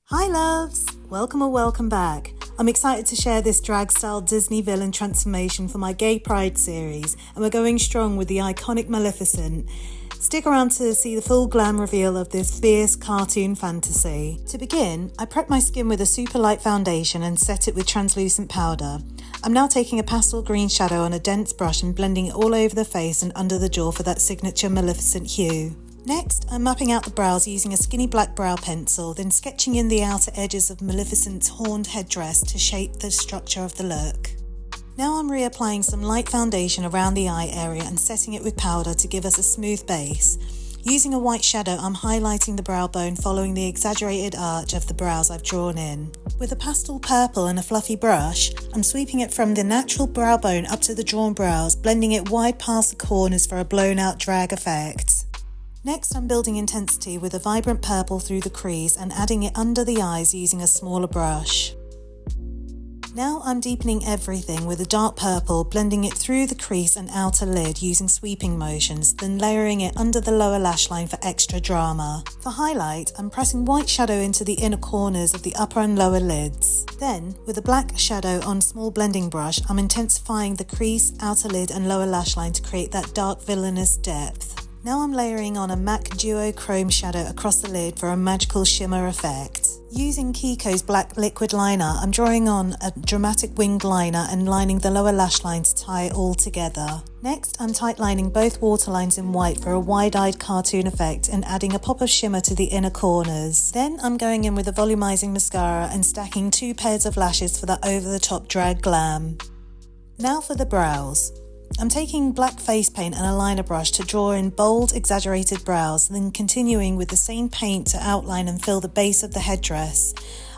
Hi loves! Welcome or welcome back. I'm excited to share this drag-style Disney villain transformation for my Gay Pride series, and we're going strong with the iconic Maleficent. Stick around to see the full glam reveal of this fierce cartoon fantasy. To begin, I prep my skin with a super light foundation and set it with translucent powder. I'm now taking a pastel green shadow on a dense brush and blending it all over the face and under the jaw for that signature Maleficent hue. Next, I'm mapping out the brows using a skinny black brow pencil, then sketching in the outer edges of Maleficent's horned headdress to shape the structure of the look. Now I'm reapplying some light foundation around the eye area and setting it with powder to give us a smooth base. Using a white shadow, I'm highlighting the brow bone following the exaggerated arch of the brows I've drawn in. With a pastel purple and a fluffy brush, I'm sweeping it from the natural brow bone up to the drawn brows, blending it wide past the corners for a blown out drag effect. Next, I'm building intensity with a vibrant purple through the crease and adding it under the eyes using a smaller brush. Now I'm deepening everything with a dark purple, blending it through the crease and outer lid using sweeping motions, then layering it under the lower lash line for extra drama. For highlight, I'm pressing white shadow into the inner corners of the upper and lower lids. Then, with a black shadow on small blending brush, I'm intensifying the crease, outer lid and lower lash line to create that dark villainous depth. Now I'm layering on a MAC Duo Chrome Eyeshadow across the lid for a magical shimmer effect. Using Kiko's black liquid liner, I'm drawing on a dramatic winged liner and lining the lower lash line to tie it all together. Next, I'm tight lining both waterlines in white for a wide-eyed cartoon effect and adding a pop of shimmer to the inner corners. Then I'm going in with a volumizing mascara and stacking 2 pairs of lashes for that over-the-top drag glam. Now for the brows. I'm taking black face paint and a liner brush to draw in bold, exaggerated brows, then continuing with the same paint to outline and fill the base of the headdress.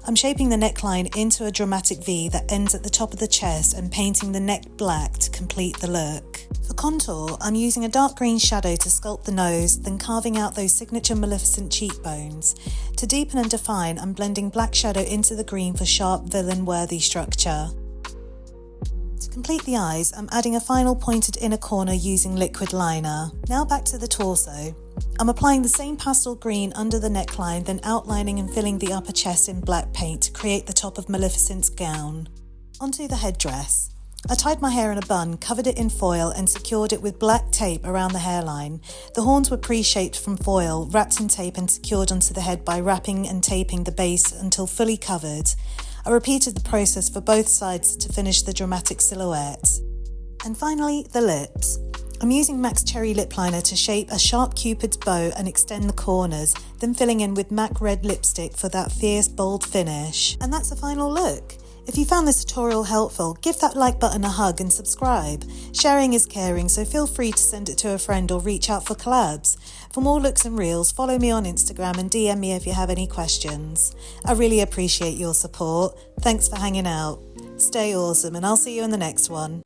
I'm shaping the neckline into a dramatic V that ends at the top of the chest and painting the neck black to complete the look. For contour, I'm using a dark green shadow to sculpt the nose, then carving out those signature Maleficent cheekbones. To deepen and define, I'm blending black shadow into the green for sharp, villain-worthy structure. To complete the eyes, I'm adding a final pointed inner corner using liquid liner. Now back to the torso. I'm applying the same pastel green under the neckline, then outlining and filling the upper chest in black paint to create the top of Maleficent's gown. Onto the headdress. I tied my hair in a bun, covered it in foil and secured it with black tape around the hairline. The horns were pre-shaped from foil, wrapped in tape and secured onto the head by wrapping and taping the base until fully covered. I repeated the process for both sides to finish the dramatic silhouette. And finally, the lips. I'm using MAC Cherry Lip Liner to shape a sharp cupid's bow and extend the corners, then filling in with MAC Red Lipstick for that fierce, bold finish. And that's the final look. If you found this tutorial helpful, give that like button a hug and subscribe. Sharing is caring, so feel free to send it to a friend or reach out for collabs. For more looks and reels, follow me on Instagram and DM me if you have any questions. I really appreciate your support. Thanks for hanging out. Stay awesome and I'll see you in the next one.